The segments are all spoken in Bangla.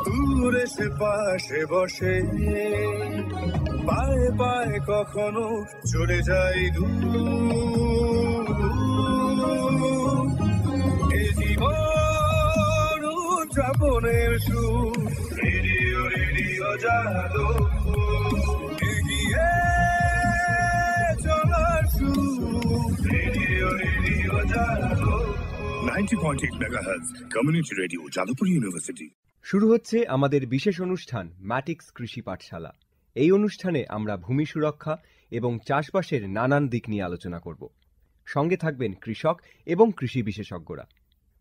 দূরে সে পাশে বসে, পায়ে পায়ে কখনো চলে যায় দূর। এ জীবন উদযাপনের সুর, রেডিও রেডিও জাদু, এগিয়ে চলার সুর, রেডিও রেডিও জাদু। 90.8 megahertz community radio, Jadavpur university. শুরু হচ্ছে আমাদের বিশেষ অনুষ্ঠান ম্যাটিক্স কৃষি পাঠশালা। এই অনুষ্ঠানে আমরা ভূমি সুরক্ষা এবং চাষবাসের নানান দিক নিয়ে আলোচনা করব। সঙ্গে থাকবেন কৃষক এবং কৃষি বিশেষজ্ঞরা।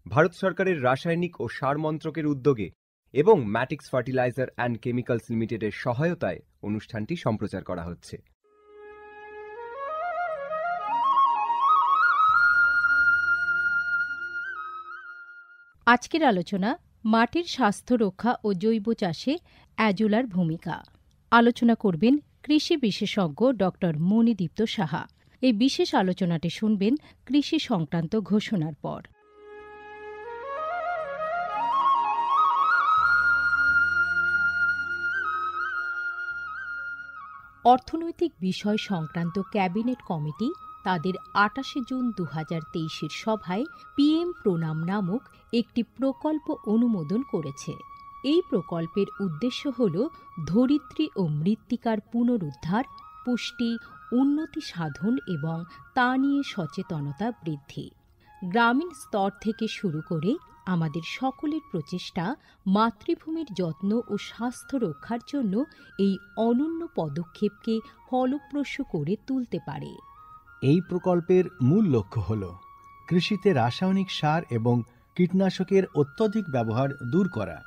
ভারত সরকারের রাসায়নিক ও সার মন্ত্রকের উদ্যোগে এবং ম্যাটিক্স ফার্টিলাইজার অ্যান্ড কেমিক্যালস লিমিটেডের সহায়তায় অনুষ্ঠানটি সম্প্রচার করা হচ্ছে। আজকের আলোচনা মাটির স্বাস্থ্য রক্ষা ও জৈব চাষে অ্যাজোলার ভূমিকা। আলোচনা করবেন কৃষি বিশেষজ্ঞ ডক্টর মণিদীপ্ত সাহা। এই বিশেষ আলোচনাটি শুনবেন কৃষি সংক্রান্ত ঘোষণার পর। অর্থনৈতিক বিষয় সংক্রান্ত ক্যাবিনেট কমিটি তাদের ২৮ জুন ২০২৩ সভায় পিএম প্রণাম নামক একটি প্রকল্প অনুমোদন করেছে। এই প্রকল্পের উদ্দেশ্য হল ধরিত্রী ও মৃত্তিকার পুনরুদ্ধার, পুষ্টি, উন্নতি সাধন এবং তা নিয়ে সচেতনতা বৃদ্ধি। গ্রামীণ স্তর থেকে শুরু করে আমাদের সকলের প্রচেষ্টা মাতৃভূমির যত্ন ও স্বাস্থ্য রক্ষার জন্য এই অনন্য পদক্ষেপকে ফলপ্রসূ করে তুলতে পারে। এই প্রকল্পের মূল লক্ষ্য হল কৃষিতে রাসায়নিক সার এবং কীটনাশকের অত্যধিক ব্যবহার দূর করা।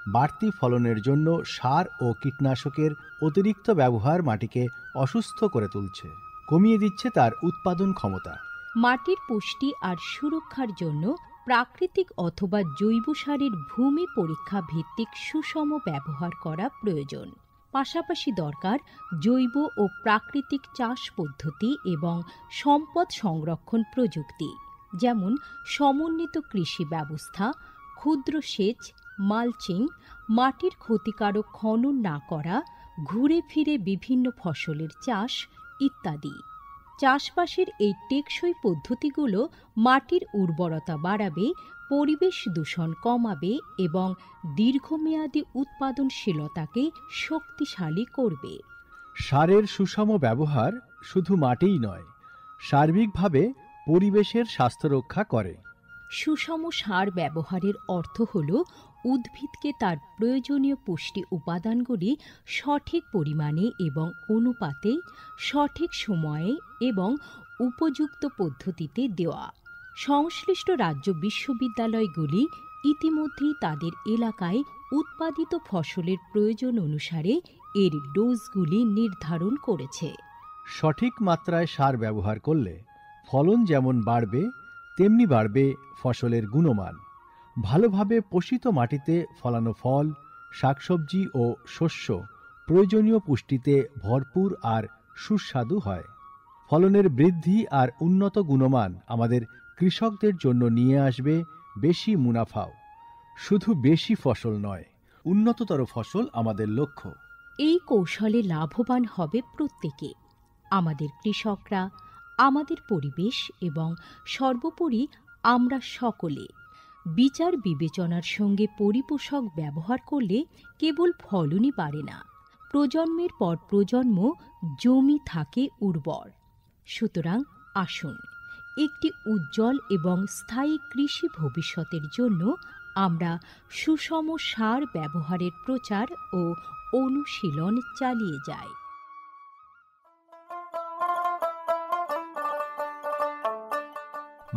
বাড়তি ফলনের জন্য সার ও কীটনাশকের অতিরিক্ত ব্যবহার মাটিকে অসুস্থ করে তুলছে, কমিয়ে দিচ্ছে তার উৎপাদন ক্ষমতা। মাটির পুষ্টি আর সুরক্ষার জন্য প্রাকৃতিক অথবা জৈব সারের ভূমি পরীক্ষা ভিত্তিক সুষম ব্যবহার করা প্রয়োজন। পাশাপাশি দরকার জৈব ও প্রাকৃতিক চাষ পদ্ধতি এবং সম্পদ সংরক্ষণ প্রযুক্তি, যেমন সমন্বিত কৃষি ব্যবস্থা, ক্ষুদ্র সেচ, মালচিং, মাটির ক্ষতিকারক খনন না করা, ঘুরে ফিরে বিভিন্ন ফসলের চাষ ইত্যাদি। চাষবাসের এই টেকসই পদ্ধতিগুলো মাটির উর্বরতা বাড়াবে, পরিবেশ দূষণ কমাবে এবং দীর্ঘমেয়াদী উৎপাদনশীলতাকে শক্তিশালী করবে। সারের সুষম ব্যবহার শুধু মাটিই নয়, সার্বিকভাবে পরিবেশের স্বাস্থ্য রক্ষা করে। সুষম সার ব্যবহারের অর্থ হল উদ্ভিদকে তার প্রয়োজনীয় পুষ্টি উপাদানগুলি সঠিক পরিমাণে এবং অনুপাতে, সঠিক সময়ে এবং উপযুক্ত পদ্ধতিতে দেওয়া। সংশ্লিষ্ট রাজ্য বিশ্ববিদ্যালয়গুলি ইতিমধ্যেই তাদের এলাকায় উৎপাদিত ফসলের প্রয়োজন অনুসারে এর ডোজগুলি নির্ধারণ করেছে। সঠিক মাত্রায় সার ব্যবহার করলে ফলন যেমন বাড়বে, তেমনি বাড়বে ফসলের গুণমান। ভালোভাবে পোষিত মাটিতে ফলানো ফল, শাকসবজি ও শস্য প্রয়োজনীয় পুষ্টিতে ভরপুর আর সুস্বাদু হয়। ফলনের বৃদ্ধি আর উন্নত গুণমান আমাদের কৃষকদের জন্য নিয়ে আসবে বেশি মুনাফাও। শুধু বেশি ফসল নয়, উন্নততর ফসল আমাদের লক্ষ্য। এই কৌশলে লাভবান হবে প্রত্যেকে, আমাদের কৃষকরা, আমাদের পরিবেশ এবং সর্বোপরি আমরা সকলে। বিচার বিবেচনার সঙ্গে পরিপোষক ব্যবহার করলে কেবল ফলনই বাড়ে না, প্রজন্মের পর প্রজন্ম জমি থাকে উর্বর। সুতরাং আসুন, একটি উজ্জ্বল এবং স্থায়ী কৃষি ভবিষ্যতের জন্য আমরা সুষম সার ব্যবহারের প্রচার ও অনুশীলন চালিয়ে যাই।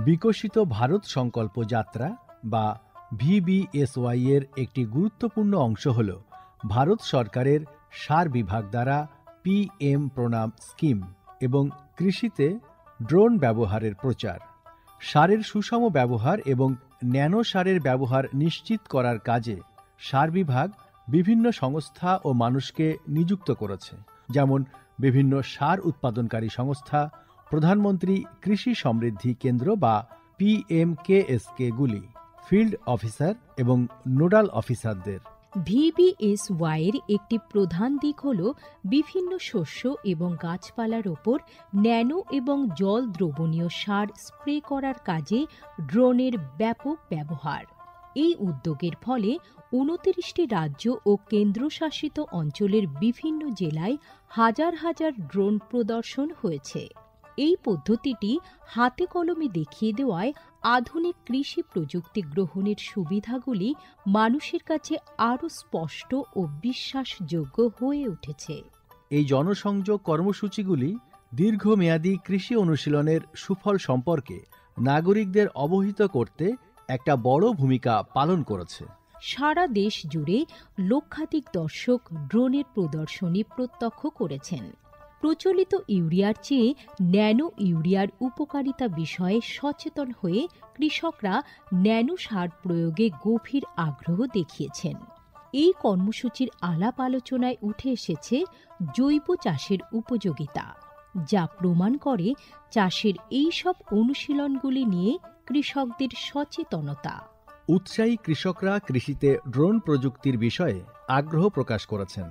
বিকশিত ভারত সংকল্প যাত্রা বা VBSY এর একটি গুরুত্বপূর্ণ অংশ হল ভারত সরকারের সার বিভাগ দ্বারা PM প্রণাম স্কিম এবং কৃষিতে ড্রোন ব্যবহারের প্রচার। সারের সুষম ব্যবহার এবং ন্যানো সারের ব্যবহার নিশ্চিত করার কাজে সার বিভাগ বিভিন্ন সংস্থা ও মানুষকে নিযুক্ত করেছে, যেমন বিভিন্ন সার উৎপাদনকারী সংস্থা, প্রধানমন্ত্রী কৃষি সমৃদ্ধি কেন্দ্র বা PMKSK গুলি, ফিল্ড অফিসার এবং নোডাল অফিসারদের। VBSY এর একটি প্রধান দিক হল বিভিন্ন শস্য এবং গাছপালার ওপর ন্যানো এবং জল দ্রবণীয় সার স্প্রে করার কাজে ড্রোনের ব্যাপক ব্যবহার। এই উদ্যোগের ফলে ২৯টি রাজ্য ও কেন্দ্রশাসিত অঞ্চলের বিভিন্ন জেলায় হাজার হাজার ড্রোন প্রদর্শন হয়েছে। এই পদ্ধতিটি হাতে কলমে দেখিয়ে দেওয়ায় আধুনিক কৃষি প্রযুক্তি গ্রহণের সুবিধাগুলি মানুষের কাছে আরও স্পষ্ট ও বিশ্বাসযোগ্য হয়ে উঠেছে। এই জনসংযোগ কর্মসূচিগুলি দীর্ঘমেয়াদী কৃষি অনুশীলনের সুফল সম্পর্কে নাগরিকদের অবহিত করতে একটা বড় ভূমিকা পালন করেছে। সারা দেশ জুড়ে লক্ষাধিক দর্শক ড্রোনের প্রদর্শনী প্রত্যক্ষ করেছেন। প্রচলিত ইউরিয়ার চেয়ে ন্যানো ইউরিয়ার উপকারিতা বিষয়ে সচেতন হয়ে কৃষকরা ন্যানো সার প্রয়োগে গভীর আগ্রহ দেখিয়েছেন। এই কর্মসূচির আলাপ আলোচনায় উঠে এসেছে জৈব চাষের উপযোগিতা, যা প্রমাণ করে চাষের এই সব অনুশীলনগুলি নিয়ে কৃষকদের সচেতনতা। উৎসাহী কৃষকরা কৃষিতে ড্রোন প্রযুক্তির বিষয়ে আগ্রহ প্রকাশ করেছেন।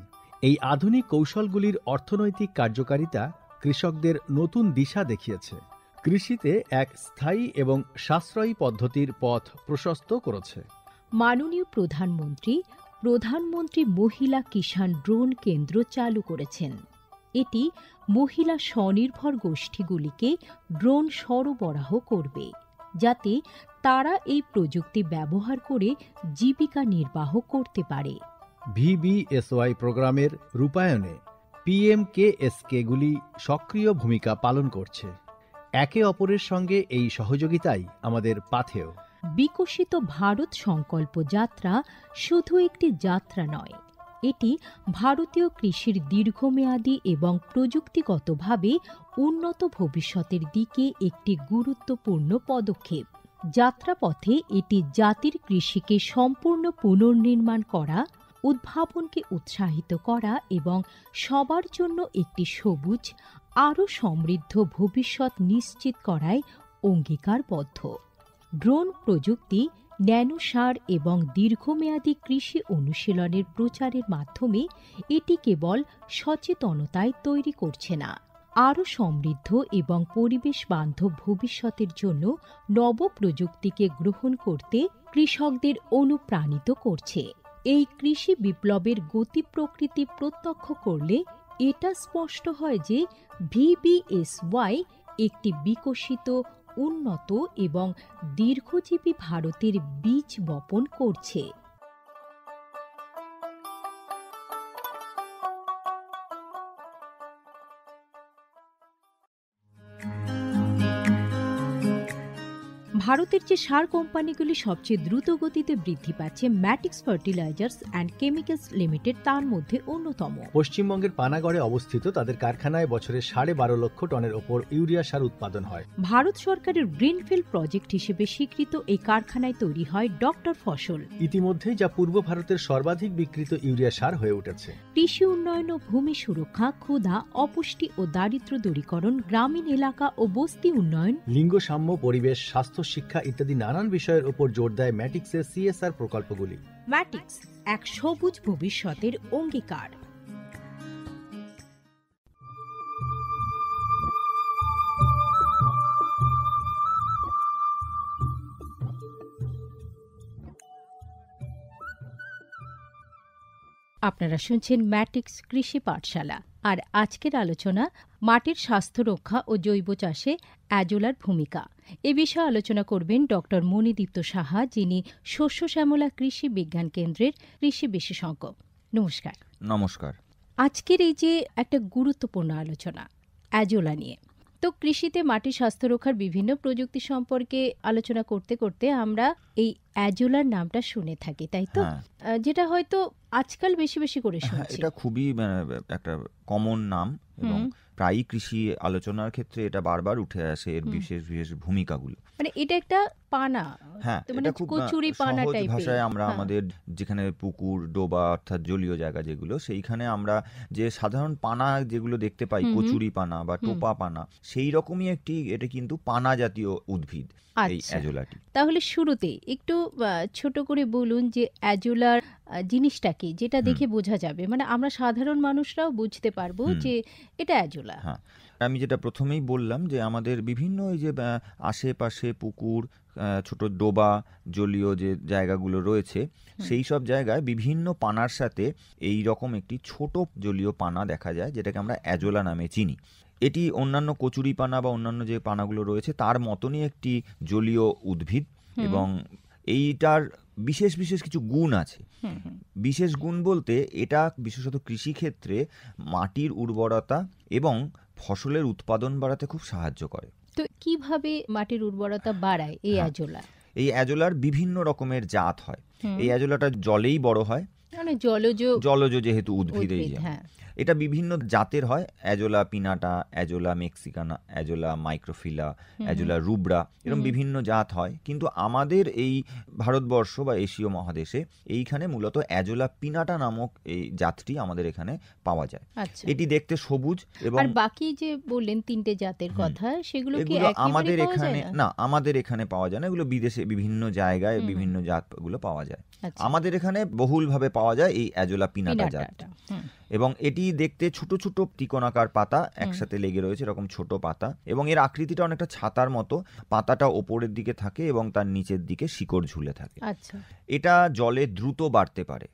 এই আধুনিক কৌশলগুলির অর্থনৈতিক কার্যকারিতা কৃষকদের নতুন দিশা দেখিয়েছে, কৃষিতে এক স্থায়ী এবং সাশ্রয়ী পদ্ধতির পথ প্রশস্ত করেছে। মাননীয় প্রধানমন্ত্রী মহিলা কিষাণ ড্রোন কেন্দ্র চালু করেছেন। এটি মহিলা স্বনির্ভর গোষ্ঠীগুলিকে ড্রোন সরবরাহ করবে, যাতে তারা এই প্রযুক্তি ব্যবহার করে জীবিকা নির্বাহ করতে পারে। VBSY প্রোগ্রামের রূপায়ণে PMKSKগুলি সক্রিয় ভূমিকা পালন করছে। একে অপরের সঙ্গে এই সহযোগিতাই আমাদের পাথেয়। বিকশিত ভারত সংকল্প যাত্রা শুধু একটি যাত্রা নয়, এটি ভারতীয় কৃষির দীর্ঘমেয়াদী এবং প্রযুক্তিগতভাবে উন্নত ভবিষ্যতের দিকে একটি গুরুত্বপূর্ণ পদক্ষেপ। যাত্রাপথে এটি জাতির কৃষিকে সম্পূর্ণ পুনর্নির্মাণ করা, উদ্ভাবনকে উৎসাহিত করা এবং সবার জন্য একটি সবুজ, আরও সমৃদ্ধ ভবিষ্যৎ নিশ্চিত করায় অঙ্গীকারবদ্ধ। ড্রোন প্রযুক্তি, ন্যানো সার এবং দীর্ঘমেয়াদী কৃষি অনুশীলনের প্রচারের মাধ্যমে এটি কেবল সচেতনতায় তৈরি করছে না, আরও সমৃদ্ধ এবং পরিবেশ বান্ধব ভবিষ্যতের জন্য নব প্রযুক্তিকে গ্রহণ করতে কৃষকদের অনুপ্রাণিত করছে। এই কৃষি বিপ্লবের গতি প্রকৃতি প্রত্যক্ষ করলে এটা স্পষ্ট হয় যে VBSY একটি বিকশিত, উন্নত এবং দীর্ঘজীবী ভারতের বীজ বপন করছে। ভারতের যে সার কোম্পানিগুলি সবচেয়ে দ্রুত গতিতে বৃদ্ধি পাচ্ছে, ম্যাটিক্স ফার্টিলাইজার্স অ্যান্ড কেমিক্যালস লিমিটেড তার মধ্যে অন্যতম। পশ্চিমবঙ্গের পানাগড়ে অবস্থিত তাদের কারখানায় বছরে 12.5 লক্ষ টনের ওপর ইউরিয়া সার উৎপাদন হয়। ভারত সরকারের গ্রিনফিল্ড প্রজেক্ট হিসেবে স্বীকৃত এই কারখানায় তৈরি হয় ডক্টর ফসল। ইতিমধ্যে যা পূর্ব ভারতের সর্বাধিক বিক্রিত ইউরিয়া সার হয়ে উঠেছে। কৃষি উন্নয়ন ও ভূমি সুরক্ষা, ক্ষুধা, অপুষ্টি ও দারিদ্র্য দূরীকরণ, গ্রামীণ এলাকা ও বস্তি উন্নয়ন, লিঙ্গ সাম্য, পরিবেশ, স্বাস্থ্য, শিক্ষা ইত্যাদি নানান বিষয়ের উপর জোর দেয় ম্যাটিক্সের CSR প্রকল্পগুলি। ম্যাটিক্স এক সবুজ ভবিষ্যতের অঙ্গীকার। আপনারা শুনছেন ম্যাটিক্স কৃষি পাঠশালা, আর আজকের আলোচনা মাটির স্বাস্থ্য রক্ষা ও জৈব চাষে অ্যাজোলার ভূমিকা। এ বিষয়ে আলোচনা করবেন ডক্টর মণিদীপ্ত সাহা, যিনি শস্য শ্যামলা কৃষি বিজ্ঞান কেন্দ্রের কৃষি বিশেষজ্ঞ। নমস্কার। নমস্কার। আজকের এই যে একটা গুরুত্বপূর্ণ আলোচনা অ্যাজোলা নিয়ে, তো কৃষিতে মাটির স্বাস্থ্য রক্ষার বিভিন্ন প্রযুক্তি সম্পর্কে আলোচনা করতে করতে আমরা এই অ্যাজোলার নামটা শুনে থাকি, তাই তো? যেটা হয়তো আজকাল বেশি বেশি করে শুনছি। এটা খুবই একটা কমন নাম এবং প্রায়ই কৃষি আলোচনার ক্ষেত্রে এটা বারবার উঠে আসে, এর বিশেষ বিশেষ ভূমিকাগুলো। মানে এটা একটা পানা, হ্যাঁ, তো মানে এটা খুব কচুরি পানা সহজ টাইপের। ভাষায় আমরা হ্যাঁ। আমাদের যেখানে পুকুর, ডোবা অর্থাৎ জলীয় জায়গা যেগুলো, সেইখানে আমরা যে সাধারণ পানা যেগুলো দেখতে পাই, কচুরি পানা বা টোপা পানা, সেই রকমই এটা কিন্তু পানা জাতীয় উদ্ভিদ এই আচ্ছা। অ্যাজোলাটি। তাহলে শুরুতে একটু ছোট করে বলুন যে অ্যাজোলার জিনিসটা কি, যেটা দেখে বোঝা যাবে, মানে আমরা সাধারণ মানুষরাও বুঝতে পারবো যে এটা অ্যাজোলা। হ্যাঁ, আমি যেটা প্রথমেই বললাম যে আমাদের বিভিন্ন এই যে আশেপাশে পুকুর, ছোট ডোবা, জলীয় যে জায়গাগুলো রয়েছে, সেই সব জায়গায় বিভিন্ন পানার সাথে এই রকম একটি ছোট জলীয় পানা দেখা যায়, যেটাকে আমরা অ্যাজোলা নামে চিনি। এটি অন্যান্য কচুরি পানা বা অন্যান্য যে পানাগুলো রয়েছে তার মতনই একটি জলীয় উদ্ভিদ, এবং এইটার বিশেষ বিশেষ কিছু গুণ আছে। বিশেষ গুণ বলতে এটা বিশেষত কৃষিক্ষেত্রে মাটির উর্বরতা এবং ফসলের উৎপাদন বাড়াতে খুব সাহায্য করে। তো কিভাবে মাটির উর্বরতা বাড়ায় এই অ্যাজোলা? এই অ্যাজোলার বিভিন্ন রকমের জাত হয়। এই অ্যাজোলাটা জলেই বড় হয়, মানে জলজ যেহেতু উদ্ভিদ। হ্যাঁ। এটা বিভিন্ন জাতের হয়, azolla pinnata, azolla mexicana, azolla microphylla, azolla rubra, এরকম বিভিন্ন জাত হয়। কিন্তু আমাদের এই ভারতবর্ষ বা এশীয় মহাদেশে এইখানে মূলত অ্যাজোলা পিনাটা নামক এই জাতটি আমাদের এখানে পাওয়া যায়। আচ্ছা। এটি দেখতে সবুজ, এবং আর বাকি যে বললেন তিনটে জাতের কথা, সেগুলো কি এগুলো একেবারে আমাদের পাওয়া এখানে যায় না, আমাদের এখানে পাওয়া যায় না। এগুলো বিদেশে বিভিন্ন জায়গায় বিভিন্ন জাতগুলো পাওয়া যায়। আচ্ছা। আমাদের এখানে বহুলভাবে পাওয়া যায় এই অ্যাজোলা পিনাটা জাত, এবং এটি দেখতে ছোট ছোট ত্রিকোণাকার পাতা একসাথে লেগে রয়েছে, এরকম ছোট পাতা, এবং এর আকৃতিটা অনেকটা ছাতার মতো। পাতাটা ওপরের দিকে থাকে এবং তার নিচের দিকে শিকড় ঝুলে থাকে। আচ্ছা। এটা জলে দ্রুত বাড়তে পারে,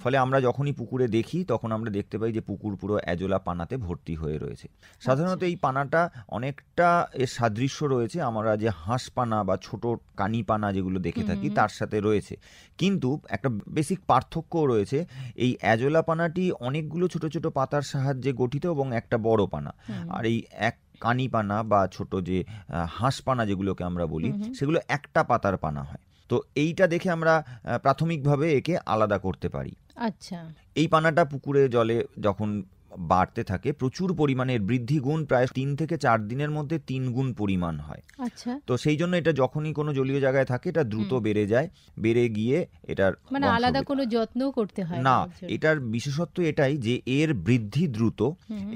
ফলে আমরা যখনই পুকুরে দেখি তখন আমরা দেখতে পাই যে পুকুর পুরো অ্যাজোলা পানাতে ভর্তি হয়ে রয়েছে। সাধারণত এই পানাটা অনেকটা এর সাদৃশ্য রয়েছে আমরা যে হাঁস পানা বা ছোট কানি পানা যেগুলো দেখে থাকি তার সাথে রয়েছে, কিন্তু একটা বেসিক পার্থক্যও রয়েছে। এই অ্যাজোলা পানাটি অনেকগুলো ছোট ছোট পাতার সাহায্যে গঠিত এবং একটা বড় পানা, আর এই এক কানি পানা বা ছোট যে হাঁস পানা যেগুলোকে আমরা বলি, সেগুলো একটা পাতার পানা হয়। তো এইটা দেখে আমরা প্রাথমিকভাবে একে আলাদা করতে পারি। আচ্ছা। এই পানাটা পুকুরে জলে যখন বাড়তে থাকে, প্রচুর পরিমাণে বৃদ্ধি গুণ প্রায় 3 থেকে 4 দিনের মধ্যে 3 গুণ পরিমাণ হয়। আচ্ছা। তো সেই জন্য এটা যখনই কোনো জলীয় জায়গায় থাকে এটা দ্রুত বেড়ে যায়, বেড়ে গিয়ে এটার মানে আলাদা কোনো যত্নও করতে হয় না। এটার বিশেষত্ব এটাই যে এর বৃদ্ধি দ্রুত,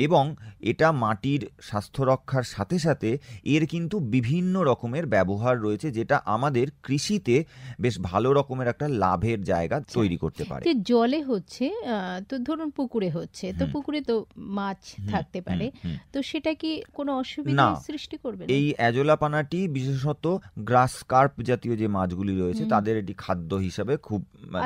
এবং এটা মাটির স্বাস্থ্য রক্ষার সাথে সাথে এর কিন্তু বিভিন্ন রকমের ব্যবহার রয়েছে, যেটা আমাদের কৃষিতে বেশ ভালো রকমের একটা লাভের জায়গা তৈরি করতে পারে। যে জলে হচ্ছে, তো ধরুন পুকুরে হচ্ছে, তো পুকুরে তো মাছ থাকতে পারে, তো সেটা কি কোনো অসুবিধা সৃষ্টি করবে না? এই অ্যাজোলা পানাটি বিশেষত গ্রাস কার্প জাতীয় যে মাছগুলি রয়েছে তাদের এটি খাদ্য হিসাবে খুব,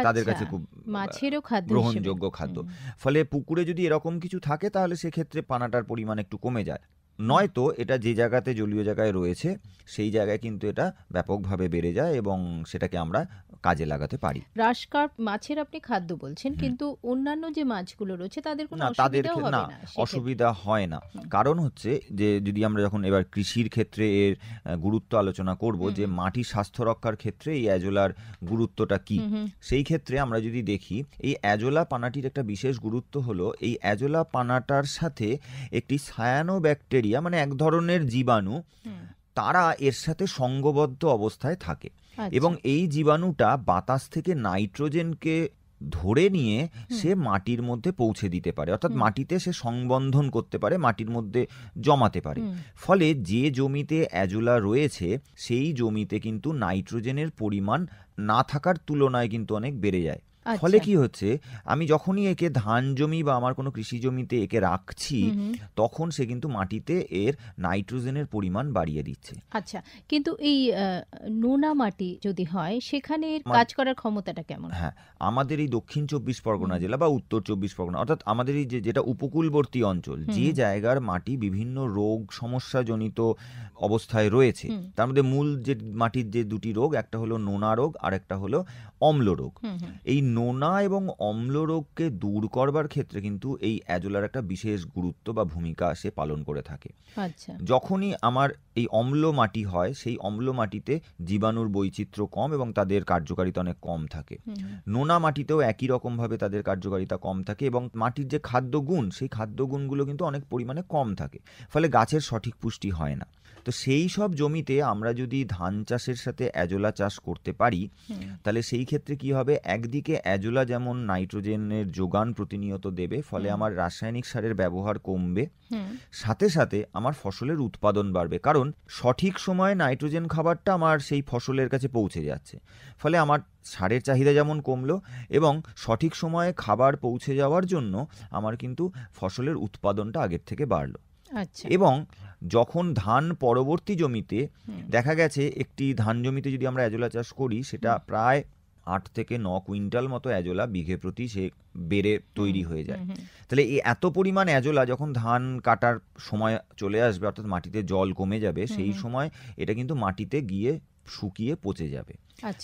তাদের কাছে খুব মাছেরও খাদ্য গ্রহণযোগ্য খাদ্য। ফলে পুকুরে যদি এরকম কিছু থাকে তাহলে সেক্ষেত্রে পানাটার পরিমাণ একটু কমে যায়। নয়তো এটা যে জায়গাতে জলীয় জায়গায় রয়েছে সেই জায়গায় কিন্তু এটা ব্যাপকভাবে বেড়ে যায় এবং সেটাকে আমরা কাজে লাগাতে পারি। গ্রাস কার্প মাছের আপনি খাদ্য বলছেন, কিন্তু অন্যান্য যে মাছগুলো রয়েছে তাদের কোনো অসুবিধা হবে না? অসুবিধা হয় না। কারণ হচ্ছে যে যদি আমরা যখন এবার কৃষির ক্ষেত্রে এর গুরুত্ব আলোচনা করব, যে মাটির স্বাস্থ্য রক্ষার ক্ষেত্রে এই অ্যাজোলার গুরুত্বটা কি, সেই ক্ষেত্রে আমরা যদি দেখি এই অ্যাজোলা পানাটির একটা বিশেষ গুরুত্ব হলো এই অ্যাজোলা পানাটার সাথে একটি সায়ানোব্যাকটেরিয়া, মানে এক ধরনের জীবাণু, তারা এর সাথে সঙ্গবদ্ধ অবস্থায় থাকে। এবং এই জীবাণুটা বাতাস থেকে নাইট্রোজেনকে ধরে নিয়ে সে মাটির মধ্যে পৌঁছে দিতে পারে, অর্থাৎ মাটিতে সে সংবন্ধন করতে পারে, মাটির মধ্যে জমাতে পারে। ফলে যে জমিতে অ্যাজোলা রয়েছে সেই জমিতে কিন্তু নাইট্রোজেনের পরিমাণ না থাকার তুলনায় কিন্তু অনেক বেড়ে যায়। ফলে কি হচ্ছে, আমি যখনই একে ধান জমি বা আমার কোনো কৃষি জমিতে একে রাখছি তখন সে কিন্তু মাটিতে এর নাইট্রোজেনের পরিমাণ বাড়িয়ে দিচ্ছে। আচ্ছা, কিন্তু এই নোনা মাটি যদি হয় সেখানে কাজ করার ক্ষমতাটা কেমন? হ্যাঁ, আমাদের এই দক্ষিণ 24 পরগনা জেলা বা উত্তর 24 পরগনা, অর্থাৎ আমাদের এই যেটা উপকূলবর্তী অঞ্চল, যে জায়গার মাটি বিভিন্ন রোগ সমস্যাজনিত অবস্থায় রয়েছে, তার মধ্যে মূল যে মাটির যে দুটি রোগ, একটা হলো নোনা রোগ আর একটা হলো অম্ল রোগ। এই নোনা এবং অম্ল রোগকে দূর করবার ক্ষেত্রে কিন্তু এই অ্যাজোলার একটা বিশেষ গুরুত্ব বা ভূমিকা সে পালন করে থাকে। আচ্ছা। যখনই আমার এই অম্ল মাটি হয়, সেই অম্ল মাটিতে জীবাণুর বৈচিত্র্য কম এবং তাদের কার্যকারিতা অনেক কম থাকে। নোনা মাটিতেও একই রকমভাবে তাদের কার্যকারিতা কম থাকে এবং মাটির যে খাদ্যগুণ, সেই খাদ্যগুণগুলো কিন্তু অনেক পরিমাণে কম থাকে, ফলে গাছের সঠিক পুষ্টি হয় না। তো সেই সব জমিতে আমরা যদি ধান চাষের সাথে অ্যাজোলা চাষ করতে পারি, তাহলে সেই ক্ষেত্রে কি হবে, একদিকে অ্যাজোলা যেমন নাইট্রোজেনের যোগান প্রতিনিয়ত দেবে, ফলে আমার রাসায়নিক সারের ব্যবহার কমবে, সাথে সাথে আমার ফসলের উৎপাদন বাড়বে, কারণ সঠিক সময়ে নাইট্রোজেন খাবারটা আমার সেই ফসলের কাছে পৌঁছে যাচ্ছে। ফলে আমার সারের চাহিদা যেমন কমলো এবং সঠিক সময়ে খাবার পৌঁছে যাওয়ার জন্য আমার কিন্তু ফসলের উৎপাদনটা আগের থেকে বাড়লো। আচ্ছা। এবং যখন ধান পরবর্তী জমিতে দেখা গেছে, একটি ধান জমিতে যদি আমরা অ্যাজোলা চাষ করি, সেটা প্রায় 8 থেকে 9 কুইন্টাল মতো অ্যাজোলা বিঘে প্রতি সে বেড়ে তৈরি হয়ে যায়। তাহলে এই এত পরিমাণ অ্যাজোলা যখন ধান কাটার সময় চলে আসবে, অর্থাৎ মাটিতে জল কমে যাবে, সেই সময় এটা কিন্তু মাটিতে গিয়ে শুকিয়ে পচে যাবে।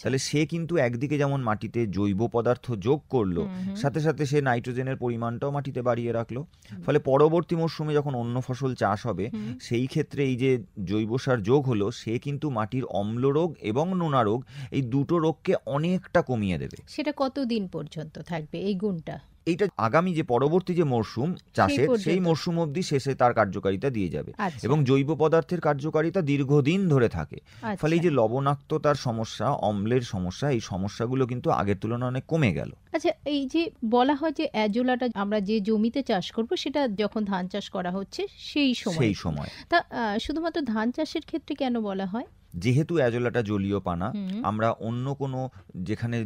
তাহলে সে কিন্তু একদিকে যেমন মাটিতে জৈব পদার্থ যোগ করলো, সাথে সাথে সে নাইট্রোজেনের পরিমাণটাও মাটিতে বাড়িয়ে রাখলো। ফলে পরবর্তী মরশুমে যখন অন্য ফসল চাষ হবে, সেই ক্ষেত্রে এই যে জৈব সার যোগ হলো, সে কিন্তু মাটির অম্ল রোগ এবং নোনা রোগ, এই দুটো রোগকে অনেকটা কমিয়ে দেবে। সেটা কতদিন পর্যন্ত থাকবে এই গুণটা? এইটা আগামী যে পরবর্তী যে মরশুম চাষের, সেই মরশুম অবধি শেষে তার কার্যকারিতা দিয়ে যাবে। এবং জৈব পদার্থের কার্যকারিতা দীর্ঘদিন ধরে থাকে। ফলে এই যে লবণাক্ততার সমস্যা, অম্লের সমস্যা, এই সমস্যাগুলো কিন্তু আগের তুলনায় অনেক কমে গেল। আচ্ছা, এই যে বলা হয় যে অ্যাজোলাটা আমরা যে জমিতে চাষ করব, সেটা যখন ধান চাষ করা হচ্ছে সেই সময়, তা শুধুমাত্র ধান চাষের ক্ষেত্রে কেন বলা হয়? যেহেতু অ্যাজোলাটা জলীয় পানা, আমরা অন্য কোনো যেখানে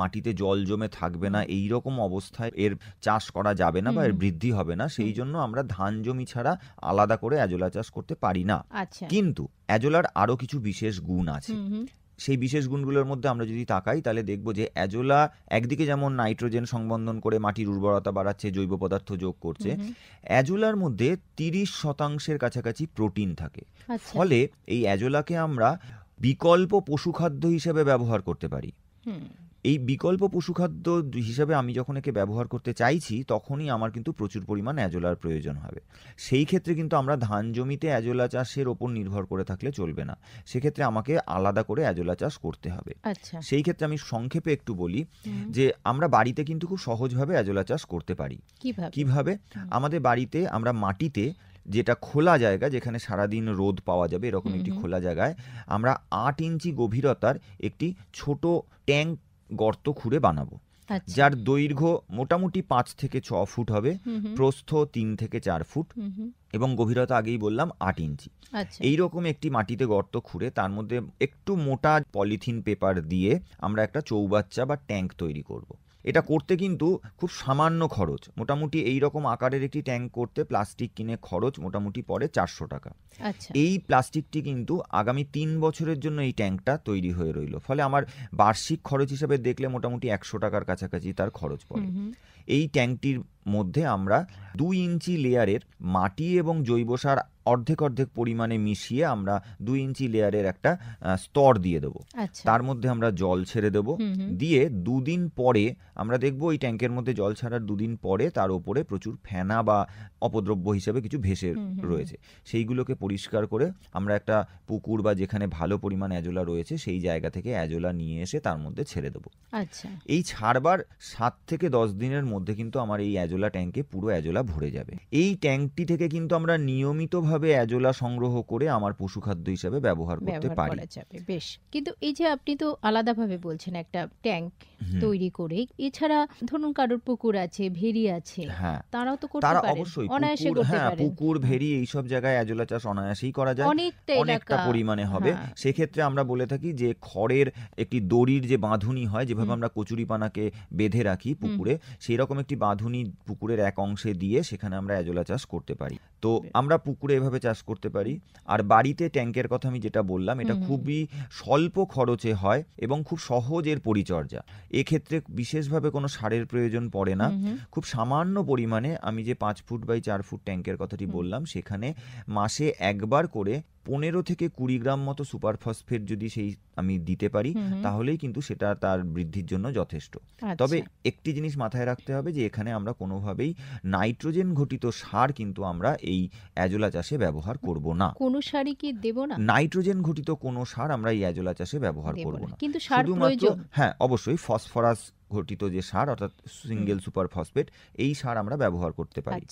মাটিতে জল জমে থাকবে না এই রকম অবস্থায় এর চাষ করা যাবে না বা এর বৃদ্ধি হবে না, সেই জন্য আমরা ধান জমি ছাড়া আলাদা করে অ্যাজোলা চাষ করতে পারি না। কিন্তু অ্যাজোলার আরো কিছু বিশেষ গুণ আছে। সেই বিশেষ গুণগুলোর মধ্যে আমরা যদি তাকাই, তাহলে দেখব যে অ্যাজোলা একদিকে যেমন নাইট্রোজেন সংবন্ধন করে মাটির উর্বরতা বাড়াচ্ছে, জৈব পদার্থ যোগ করছে, অ্যাজোলার মধ্যে 30% কাছাকাছি প্রোটিন থাকে। ফলে এই অ্যাজোলাকে আমরা বিকল্প পশুখাদ্য হিসেবে ব্যবহার করতে পারি। এই বিকল্প পশুখাদ্য হিসাবে আমি যখন একে ব্যবহার করতে চাইছি, তখনই আমার কিন্তু প্রচুর পরিমাণ অ্যাজোলার প্রয়োজন হবে। সেই ক্ষেত্রে কিন্তু আমরা ধান জমিতে অ্যাজোলা চাষের ওপর নির্ভর করে থাকলে চলবে না, সেক্ষেত্রে আমাকে আলাদা করে অ্যাজোলা চাষ করতে হবে। সেই ক্ষেত্রে আমি সংক্ষেপে একটু বলি যে আমরা বাড়িতে কিন্তু খুব সহজভাবে অ্যাজোলা চাষ করতে পারি। কিভাবে? আমাদের বাড়িতে আমরা মাটিতে, যেটা খোলা জায়গা, যেখানে সারাদিন রোদ পাওয়া যাবে, এরকম একটি খোলা জায়গায় আমরা 8 ইঞ্চি গভীরতার একটি ছোট ট্যাঙ্ক গর্ত খুঁড়ে বানাবো, যার দৈর্ঘ্য মোটামুটি 5 থেকে 6 ফুট হবে, প্রস্থ 3 থেকে 4 ফুট এবং গভীরতা আগেই বললাম 8 ইঞ্চি। এইরকম একটি মাটিতে গর্ত খুঁড়ে তার মধ্যে একটু মোটা পলিথিন পেপার দিয়ে আমরা একটা চৌবাচ্চা বা ট্যাঙ্ক তৈরি করব। এটা করতে কিন্তু খুব সামান্য খরচ, মোটামুটি এই রকম আকারের একটি ট্যাঙ্ক করতে প্লাস্টিক কিনে খরচ মোটামুটি পড়ে 400 টাকা। এই প্লাস্টিকটি কিন্তু আগামী 3 বছরের জন্য এই ট্যাঙ্কটা তৈরি হয়ে রইল। ফলে আমার বার্ষিক খরচ হিসেবে দেখলে মোটামুটি 100 টাকার কাছাকাছি তার খরচ পড়ে। এই ট্যাঙ্কটির মধ্যে আমরা 2 ইঞ্চি লেয়ারের মাটি এবং জৈব সার অর্ধেক পরিমাণে মিশিয়ে আমরা 2 ইঞ্চি লেয়ারের একটা স্তর দিয়ে দেবো। তার মধ্যে আমরা জল ছেড়ে দেবো, দিয়ে 2 দিন পরে আমরা দেখবো ওই ট্যাঙ্কের মধ্যে জল ছাড়ার 2 দিন পরে তার উপরে প্রচুর ফেনা বা অপদ্রব্য হিসেবে কিছু ভেসে রয়েছে। সেইগুলোকে পরিষ্কার করে আমরা একটা পুকুর বা যেখানে ভালো পরিমাণ অ্যাজোলা রয়েছে সেই জায়গা থেকে অ্যাজোলা নিয়ে এসে তার মধ্যে ছেড়ে দেবো। এই ছাড়বার 7 থেকে 10 দিনের মধ্যে কিন্তু আমার এই অ্যাজোলা ট্যাঙ্কে পুরো অ্যাজোলা ভরে যাবে। এই ট্যাঙ্কটি থেকে কিন্তু আমরা নিয়মিতভাবে অ্যাজোলা সংগ্রহ করে আমার পশুখাদ্য হিসেবে ব্যবহার করতে পারি। বেশ, কিন্তু এই যে আপনি তো আলাদাভাবে বলছেন একটা ট্যাঙ্ক তৈরি করে, এছাড়া ধরুন কারোর পুকুর আছে, ভেরি আছে, তারাও তো করতে পারে, অবশ্যই অনায়াসে করতে পারে। পুকুর, ভেরি এইসব জায়গায় অ্যাজোলা চাষ অনায়াসেই করা যায়, অনেকটা পরিমাণে হবে। সেক্ষেত্রে আমরা বলে থাকি যে খড়ের একটি দড়ির যে বাঁধুনি হয়, যেভাবে আমরা কচুরিপানাকে বেঁধে রাখি পুকুরে, সেই রকম একটি বাঁধুনি পুকুরের এক অংশে দিয়ে সেখানে আমরা অ্যাজোলা চাষ করতে পারি। তো আমরা পুকুরে এভাবে চাষ করতে পারি। আর বাড়িতে ট্যাঙ্কের কথা আমি যেটা বললাম, এটা খুবই স্বল্প খরচে হয় এবং খুব সহজ এর পরিচর্যা। এক্ষেত্রে বিশেষভাবে কোনো সারের প্রয়োজন পড়ে না। খুব সামান্য পরিমাণে আমি যে 5 ফুট বাই 4 ফুট ট্যাঙ্কের কথাটি বললাম, সেখানে মাসে একবার করে 15 থেকে 20 গ্রাম মতো সুপার ফসফেট যদি সেই আমি দিতে পারি, তাহলেই কিন্তু সেটা তার বৃদ্ধির জন্য যথেষ্ট। তবে একটি জিনিস মাথায় রাখতে হবে যে এখানে আমরা কোনোভাবেই নাইট্রোজেন ঘটিত সার কিন্তু আমরা এই অ্যাজোলা চাষে ব্যবহার করব না। কোনো সারই কি দেব না? নাইট্রোজেন ঘটিত কোনো সার আমরা এই অ্যাজোলা চাষে ব্যবহার করব না। কিন্তু সার প্রয়োজন। হ্যাঁ, অবশ্যই ফসফরাস ঘটিত যে সার অর্থাৎ সিঙ্গেল সুপার ফসফেট, এই সার আমরা ব্যবহার করতে পারি।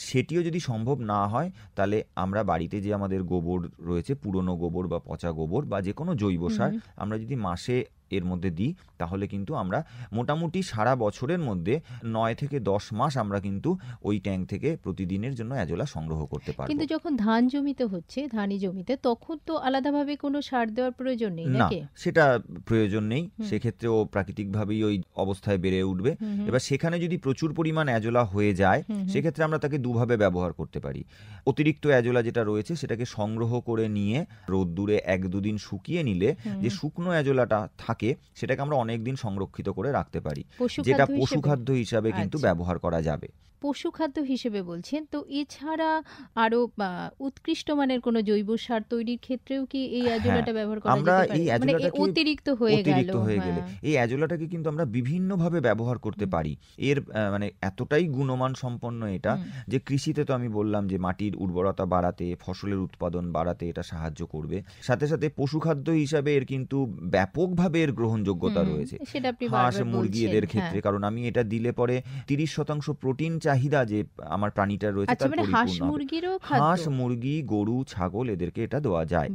সেটিও যদি সম্ভব না হয়, তাহলে আমরা বাড়িতে যে আমাদের গোবর রয়েছে, পুরনো গোবর বা পচা গোবর বা যে কোনো জৈব সার আমরা যদি মাসে এর মধ্যে দিই, তাহলে কিন্তু আমরা মোটামুটি সারা বছরের মধ্যে 9 থেকে 10 মাস আমরা কিন্তু ওই ট্যাঙ্ক থেকে প্রতিদিনের জন্য অ্যাজোলা সংগ্রহ করতে পারবো। কিন্তু যখন ধান জমিতে হচ্ছে, ধানি জমিতে, তখন তো আলাদাভাবে কোনো সার দেওয়ার প্রয়োজন নেই না, নাকি? সেটা প্রয়োজন নেই। সেক্ষেত্রে ও প্রাকৃতিকভাবেই ওই অবস্থায় বেড়ে উঠবে। এবার সেখানে যদি প্রচুর পরিমাণ অ্যাজোলা হয়ে যায়, সেক্ষেত্রে আমরা তাকে দুভাবে ব্যবহার করতে পারি। অতিরিক্ত অ্যাজোলা যেটা রয়েছে সেটাকে সংগ্রহ করে নিয়ে রোদ্দুরে 1-2 দিন শুকিয়ে নিলে যে শুকনো অ্যাজোলাটা থাকে, সেটাকে আমরা অনেক দিন সংরক্ষিত করে রাখতে পারি, যেটা পশুখাদ্য হিসাবে কিন্তু ব্যবহার করা যাবে। পশুখাদ্য হিসেবে বলছেন, তো এছাড়া আরো উৎকৃষ্ট মানের কোনো জৈব সার তৈরির ক্ষেত্রেও কি এই অ্যাজোলাটা ব্যবহার করা যেতে পারে? মানে অতিরিক্ত হয়ে গেলে এই অ্যাজোলাটাকে কিন্তু আমরা বিভিন্নভাবে ব্যবহার করতে পারি। এর মানে এতটাই গুণমান সম্পন্ন এটা, যে কৃষিতে তো আমি বললাম যে মাটির উর্বরতা বাড়াতে, ফসলের উৎপাদন বাড়াতে এটা সাহায্য করবে। সাথে সাথে পশুখাদ্য হিসাবে এর কিন্তু ব্যাপকভাবে এর গ্রহণযোগ্যতা রয়েছে হাঁস মুরগি এদের ক্ষেত্রে, কারণ আমি এটা দিলে পরে 30% প্রোটিন চাহিদা যে আমার প্রাণীটার রয়েছে তার পরিপূর্ণ হবে। হাঁস মুরগি গরু ছাগল এদেরকে এটা দেওয়া যায়।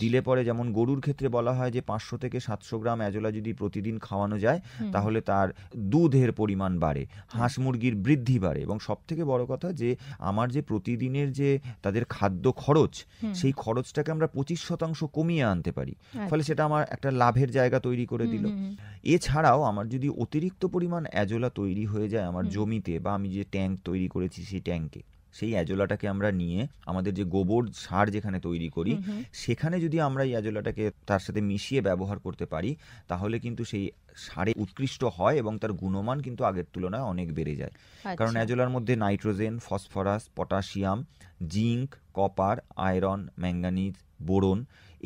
দিলে পরে যেমন গরুর ক্ষেত্রে বলা হয় যে 500 থেকে 700 গ্রাম অ্যাজোলা যদি প্রতিদিন খাওয়ানো যায়, তাহলে তার দুধের পরিমাণ বাড়ে, হাঁস মুরগির বৃদ্ধি বাড়ে, এবং সব থেকে বড় কথা যে আমার যে প্রতিদিনের যে তাদের খাদ্য খরচ, সেই খরচটাকে আমরা 25% কমিয়ে আনতে পারি। ফলে সেটা আমার একটা লাভের জায়গা তৈরি করে দিল। এছাড়াও আমার যদি অতিরিক্ত পরিমাণ অ্যাজোলা তৈরি হয়ে যায় আমার জমিতে, বা আমি যে ট্যাঙ্ক তৈরি করেছি সেই ট্যাঙ্কে, সেই অ্যাজোলাটাকে আমরা নিয়ে আমাদের যে গোবর সার যেখানে তৈরি করি, সেখানে যদি আমরা এই অ্যাজোলাটাকে তার সাথে মিশিয়ে ব্যবহার করতে পারি, তাহলে কিন্তু সেই সারে উৎকৃষ্ট হয় এবং তার গুণমান কিন্তু আগের তুলনায় অনেক বেড়ে যায়। কারণ অ্যাজোলার মধ্যে nitrogen, phosphorus, potassium, zinc, copper, iron, manganese, boron,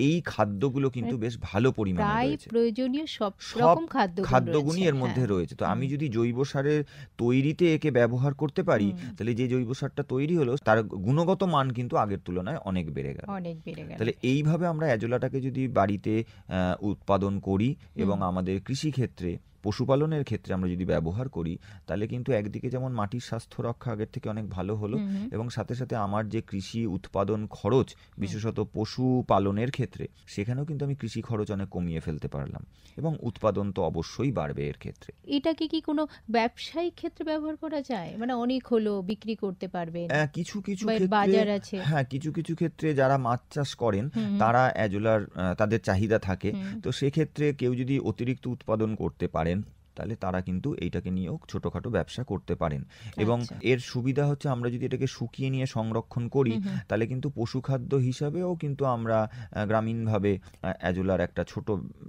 এই খাদ্যগুলো কিন্তু বেশ ভালো পরিমাণে রয়েছে। প্রয়োজনীয় সব রকম খাদ্যগুণই এর মধ্যে রয়েছে। তো আমি যদি জৈব সারের তৈরিতে একে ব্যবহার করতে পারি, তাহলে যে জৈব সারটা তৈরি হলো তার গুণগত মান কিন্তু আগের তুলনায় অনেক বেড়ে গেল। তাহলে এইভাবে আমরা অ্যাজোলাটাকে যদি বাড়িতে উৎপাদন করি এবং আমাদের কৃষি ক্ষেত্রে, পশুপালনের ক্ষেত্রে আমরা যদি ব্যবহার করি, তাহলে কিন্তু একদিকে যেমন মাটির স্বাস্থ্য রক্ষা আগের থেকে অনেক ভালো হলো, এবং সাথে সাথে আমার যে কৃষি উৎপাদন খরচ, বিশেষত পশু পালনের ক্ষেত্রে, সেখানেও কিন্তু আমি কৃষি খরচ অনেক কমিয়ে ফেলতে পারলাম, এবং উৎপাদন তো অবশ্যই বাড়বে এর ক্ষেত্রে। এটাকে কি কোনো ব্যবসায়িক ক্ষেত্রে ব্যবহার করা যায়? মানে অনেক হলো বিক্রি করতে পারবেন? কিছু ক্ষেত্রে বাজার আছে। হ্যাঁ, কিছু ক্ষেত্রে যারা মাছ চাষ করেন তারা অ্যাজোলার তাদের চাহিদা থাকে, তো সেক্ষেত্রে কেউ যদি অতিরিক্ত উৎপাদন করতে পারেন, তাহলে তারা কিন্তু এইটাকে নিয়েও ছোটখাটো ব্যবসা করতে পারেন। এবং এর সুবিধা হচ্ছে আমরা যদি এটাকে শুকিয়ে নিয়ে সংরক্ষণ করি, তাহলে কিন্তু পশুখাদ্য হিসাবেও কিন্তু আমরা গ্রামীণভাবে অ্যাজোলার একটা ছোট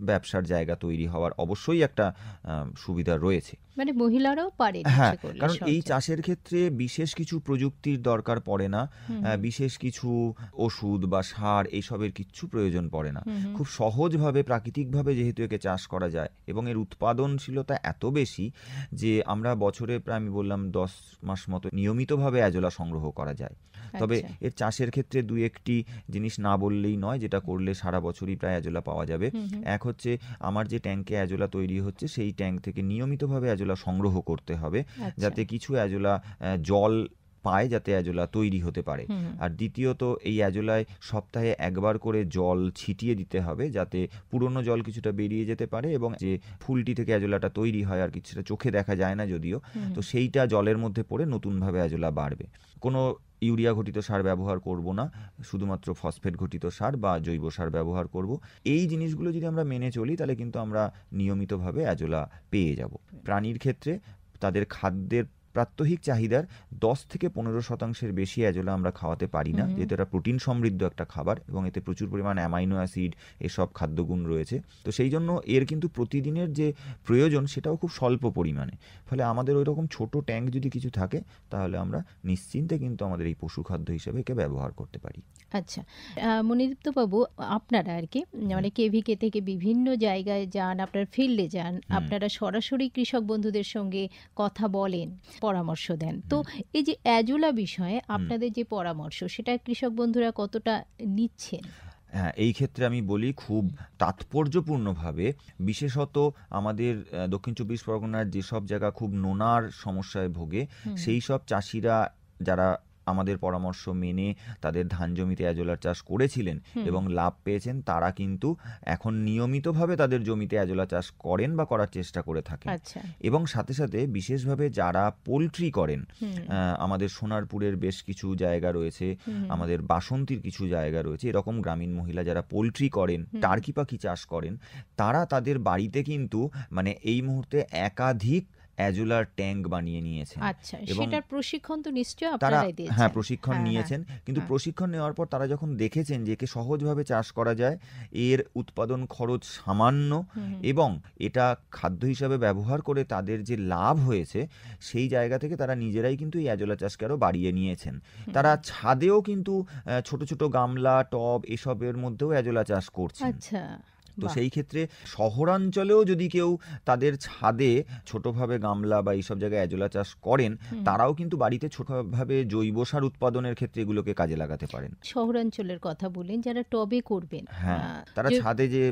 ব্যবসার জায়গা তৈরি হওয়ার অবশ্যই একটা সুবিধা রয়েছে। মানে মহিলারাও পারে। হ্যাঁ, কারণ এই চাষের ক্ষেত্রে বিশেষ কিছু প্রযুক্তির দরকার পড়ে না, বিশেষ কিছু ওষুধ বা সার এইসবের কিচ্ছু প্রয়োজন পড়ে না। খুব সহজভাবে প্রাকৃতিকভাবে যেহেতু একে চাষ করা যায়, এবং এর উৎপাদনশীলতা এত বেশি যে আমরা বছরে প্রায় আমি বললাম 10 মাস মতো নিয়মিতভাবে অ্যাজোলা সংগ্রহ করা যায়। তবে এর চাষের ক্ষেত্রে 2-1টি জিনিস না বললেই নয়, যেটা করলে সারা বছরই প্রায় অ্যাজোলা পাওয়া যাবে। এক হচ্ছে আমার যে ট্যাঙ্কে অ্যাজোলা তৈরি হচ্ছে, সেই ট্যাঙ্ক থেকে নিয়মিতভাবে অ্যাজোলা সংগ্রহ করতে হবে, যাতে কিছু অ্যাজোলা জল পায়, যাতে অ্যাজোলা তৈরি হতে পারে। আর দ্বিতীয়ত, এই অ্যাজোলায় সপ্তাহে একবার করে জল ছিটিয়ে দিতে হবে, যাতে পুরনো জল কিছুটা বেরিয়ে যেতে পারে, এবং যে ফুলটি থেকে অ্যাজোলাটা তৈরি হয় আর কিছুটা চোখে দেখা যায় না যদিও, তো সেইটা জলের মধ্যে পড়ে নতুনভাবে অ্যাজোলা বাড়বে। কোনো ইউরিয়া ঘটিত সার ব্যবহার করব না, শুধুমাত্র ফসফেট ঘটিত সার বা জৈব সার ব্যবহার করব। এই জিনিসগুলো যদি আমরা মেনে চলি, তাহলে কিন্তু আমরা নিয়মিতভাবে অ্যাজোলা পেয়ে যাব। প্রাণীর ক্ষেত্রে তাদের খাদ্যের প্রাত্যহিক চাহিদার 10-15% বেশি অ্যাজোলা আমরা খাওয়াতে পারি না, যেহেতু এটা প্রোটিন সমৃদ্ধ একটা খাবার এবং এতে প্রচুর পরিমাণ অ্যামাইনো অ্যাসিড এসব খাদ্যগুণ রয়েছে। তো সেই জন্য এর কিন্তু প্রতিদিনের যে প্রয়োজন সেটাও খুব স্বল্প পরিমাণে। ফলে আমাদের ওই রকম ছোট ট্যাঙ্ক যদি কিছু থাকে তাহলে আমরা নিশ্চিন্তে কিন্তু আমাদের এই পশু খাদ্য হিসেবে একে ব্যবহার করতে পারি। আচ্ছা, মনিদীপ্ত বাবু, আপনারা আর কি মানে কেভিকে থেকে বিভিন্ন জায়গায় যান, আপনার ফিল্ডে যান, আপনারা সরাসরি কৃষক বন্ধুদের সঙ্গে কথা বলেন, পরামর্শ দেন। তো এই যে অ্যাজোলা বিষয়ে আপনাদের যে পরামর্শ, সেটা কৃষক বন্ধুরা কতটা নিচ্ছেন? হ্যাঁ, এই ক্ষেত্রে আমি বলি খুব তাৎপর্যপূর্ণভাবে, বিশেষত আমাদের দক্ষিণ চব্বিশ পরগনার যেসব জায়গা খুব নোনার সমস্যায় ভোগে সেই সব চাষিরা যারা আমাদের পরামর্শ মেনে তাদের ধান জমিতে অ্যাজোলার চাষ করেছিলেন এবং লাভ পেয়েছেন, তারা কিন্তু এখন নিয়মিতভাবে তাদের জমিতে অ্যাজোলা চাষ করেন বা করার চেষ্টা করে থাকেন। এবং সাথে সাথে বিশেষভাবে যারা পোলট্রি করেন, আমাদের সোনারপুরের বেশ কিছু জায়গা রয়েছে, আমাদের বাসন্তীর কিছু জায়গা রয়েছে, এরকম গ্রামীণ মহিলা যারা পোলট্রি করেন, টার্কি পাখি চাষ করেন, তারা তাদের বাড়িতে কিন্তু মানে এই মুহূর্তে একাধিক অ্যাজোলার ট্যাঙ্ক বানিয়ে নিয়েছেন। আচ্ছা, সেটার প্রশিক্ষণ তো নিশ্চয়ই তারা আপনারাই দিয়েছেন। হ্যাঁ, প্রশিক্ষণ নিয়েছেন, কিন্তু প্রশিক্ষণ নেওয়ার পর তারা যখন দেখেছেন যে একে সহজভাবে চাষ করা যায়, এর উৎপাদন খরচ সামান্য এবং এটা খাদ্য হিসাবে ব্যবহার করে তাদের যে লাভ হয়েছে, সেই জায়গা থেকে তারা নিজেরাই কিন্তু এই অ্যাজোলা চাষকে আরও বাড়িয়ে নিয়েছেন। তারা ছাদেও কিন্তু ছোট ছোট গামলা, টব এসবের মধ্যেও অ্যাজোলা চাষ করছেন। আচ্ছা, তো সেই ক্ষেত্রে শহরাঞ্চলেও যদি কেউ তাদের ছাদে ছোটভাবে গামলা বা এইসব জায়গায় অ্যাজোলা চাষ করেন, তারাও কিন্তু বাড়িতে ছোটভাবে জৈব সার উৎপাদনের ক্ষেত্রে এগুলোকে কাজে লাগাতে পারেন। শহরাঞ্চলের কথা বলেন, যারা টবে করবেন, হ্যাঁ, তারা ছাদে যে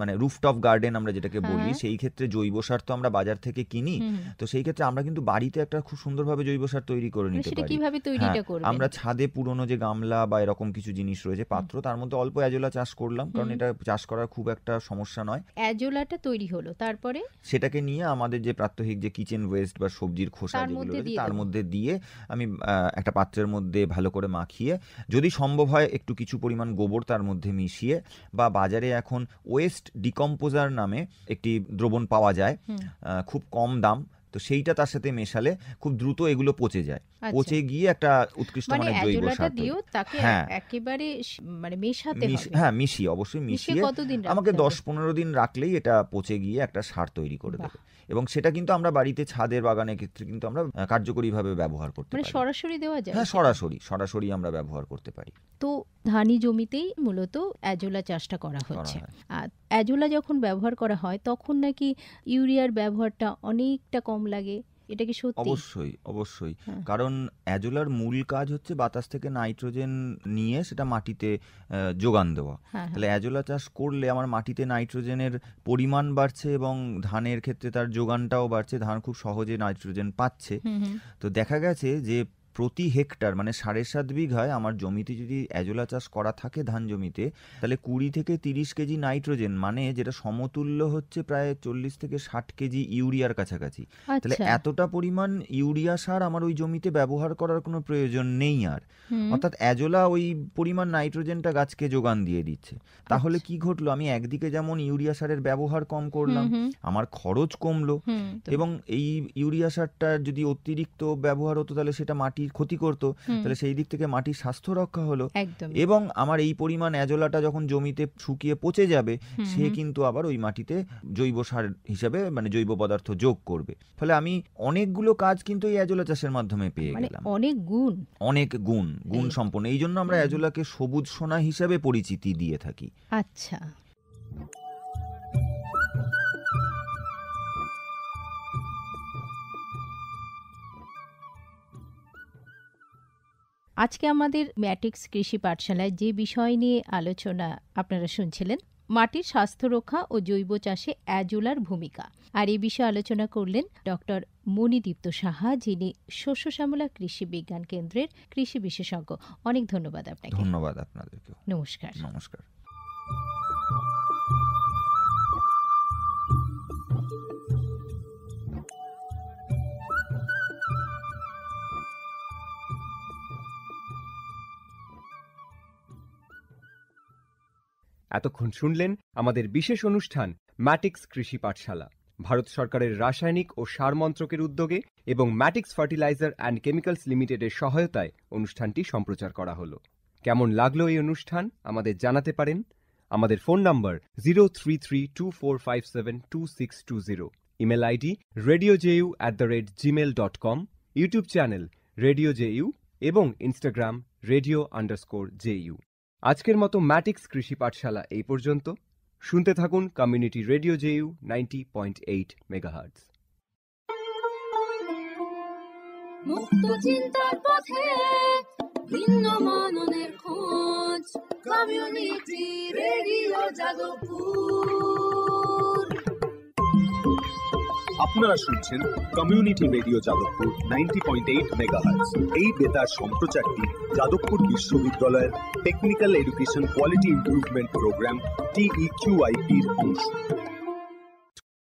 মানে রুফটপ গার্ডেন আমরা যেটাকে বলি, সেই ক্ষেত্রে জৈব সার তো আমরা বাজার থেকে কিনি, তো সেই ক্ষেত্রে আমরা কিন্তু বাড়িতে একটা খুব সুন্দরভাবে জৈব সার তৈরি করে নিতে সেটা পারি। কিভাবে তৈরিটা করবেন? আমরা ছাদে পুরনো যে গামলা বা এরকম কিছু জিনিস রয়েছে, পাত্র, তার মধ্যে অল্প অ্যাজোলা চাষ করলাম, কারণ এটা চাষ করার খুব একটা সমস্যা নয়। অ্যাজোলাটা তৈরি হলো, তারপরে সেটাকে নিয়ে আমাদের যে প্রাত্যহিক যে কিচেন ওয়েস্ট বা সবজির খোসা যেগুলো রয়েছে তার মধ্যে দিয়ে আমি একটা পাত্রের মধ্যে ভালো করে মাখিয়ে, যদি সম্ভব হয় একটু কিছু পরিমাণ গোবর তার মধ্যে মিশিয়ে, বা বাজারে এখন ওয়েস্ট ডিকম্পোজার নামে একটি দ্রবণ পাওয়া যায়, খুব কম দাম, তো সেইটা তার সাথে মেশালে খুব দ্রুত এগুলো পচে যায়, পচে গিয়ে একটা উৎকৃষ্ট মানের জৈব সার তৈরি। হ্যাঁ, একেবারে মানে মেশাতে হবে। হ্যাঁ, মিশিয়ে, অবশ্যই মিশিয়ে আমাকে 10-15 দিন রাখলেই এটা পচে গিয়ে একটা সার তৈরি করে দেবে। এবং সেটা কিন্তু আমরা বাড়িতে ছাদের বাগানের ক্ষেত্রে কিন্তু আমরা কার্যকরীভাবে ব্যবহার করতে পারি। সরাসরি দেওয়া যায়? হ্যাঁ, সরাসরি আমরা ব্যবহার করতে পারি। তো ধানি জমিতেই মূলত অ্যাজোলা চাষটা করা হচ্ছে। আর অ্যাজোলা যখন ব্যবহার করা হয় তখন নাকি ইউরিয়ার ব্যবহারটা অনেকটা কম লাগে, এটা কি সত্যি? অবশ্যই, কারণ অ্যাজোলার মূল কাজ হচ্ছে বাতাস থেকে নাইট্রোজেন নিয়ে সেটা মাটিতে যোগান দেওয়া। তাহলে অ্যাজোলা চাষ করলে আমার মাটিতে নাইট্রোজেনের পরিমাণ বাড়ছে এবং ধানের ক্ষেত্রে তার যোগানটাও বাড়ছে, ধান খুব সহজে নাইট্রোজেন পাচ্ছে। তো দেখা গেছে যে প্রতি হেক্টর মানে 7.5 বিঘায় আমার জমিতে যদি অ্যাজোলা চাষ করা থাকে ধান জমিতে, তাহলে 20 থেকে 30 কেজি নাইট্রোজেন, মানে যেটা সমতুল্য হচ্ছে প্রায় 40 থেকে 60 কেজি ইউরিয়ার কাছাকাছি। তাহলে এতটা পরিমাণ ইউরিয়া সার আমার ওই জমিতে ব্যবহার করার কোনো প্রয়োজন নেই আর, অর্থাৎ অ্যাজোলা ওই পরিমাণ নাইট্রোজেনটা গাছকে যোগান দিয়ে দিচ্ছে। তাহলে কি ঘটলো, আমি একদিকে যেমন ইউরিয়া সারের ব্যবহার কম করলাম, আমার খরচ কমলো, এবং এই ইউরিয়া সারটা যদি অতিরিক্ত ব্যবহার হতো তাহলে সেটা মাটি ক্ষতি করতো, তাহলে সেই দিক থেকে মাটির স্বাস্থ্য রক্ষা হলো, এবং আমার এই পরিমাণ অ্যাজোলাটা যখন জমিতে শুকিয়ে পচে যাবে, সে কিন্তু আবার ওই মাটিতে জৈব সার হিসাবে মানে জৈব পদার্থ যোগ করবে। ফলে আমি অনেকগুলো কাজ কিন্তু এই অ্যাজোলা চাষের মাধ্যমে পেয়ে গেলাম, অনেক গুণ সম্পন্ন। এই জন্য আমরা অ্যাজোলাকে সবুজ সোনা হিসাবে পরিচিতি দিয়ে থাকি। আচ্ছা, আজকে আমাদের ম্যাটিক্স কৃষি পাঠশালায় যে বিষয় নিয়ে আলোচনা আপনারা শুনছিলেন, মাটির স্বাস্থ্য রক্ষা ও জৈব চাষে অ্যাজোলার ভূমিকা, আর এই বিষয়ে আলোচনা করলেন ডক্টর মণিদীপ্ত সাহা, যিনি শস্য শ্যামলা কৃষি বিজ্ঞান কেন্দ্রের কৃষি বিশেষজ্ঞ। অনেক ধন্যবাদ আপনাকে। ধন্যবাদ আপনাদেরকে। নমস্কার। এতক্ষণ শুনলেন আমাদের বিশেষ অনুষ্ঠান ম্যাটিক্স কৃষি পাঠশালা। ভারত সরকারের রাসায়নিক ও সার মন্ত্রকের উদ্যোগে এবং ম্যাটিক্স ফার্টিলাইজার অ্যান্ড কেমিক্যালস লিমিটেডের সহায়তায় অনুষ্ঠানটি সম্প্রচার করা হলো। কেমন লাগলো এই অনুষ্ঠান আমাদের জানাতে পারেন। আমাদের ফোন নম্বর 0332457262, email ID radiojeu@gmail.com, YouTube channel radio JU এবং ইনস্টাগ্রাম radio_ju। আজকের মতো ম্যাটিক্স কৃষি পাঠশালা এই পর্যন্ত। শুনতে থাকুন কমিউনিটি রেডিও জেইউ 90.8 মেগাহার্টজ। মুক্ত চিন্তার পথে ভিন্ন মননের খোঁজ, কমিউনিটি রেডিও যাদবপুর। আপনারা শুনছেন কমিউনিটি রেডিও যাদবপুর 90.8 মেগাহার্টজ। এই বেতার সম্প্রচারটি যাদবপুর বিশ্ববিদ্যালয়ের technical education quality improvement programme TEQIP-র অংশ।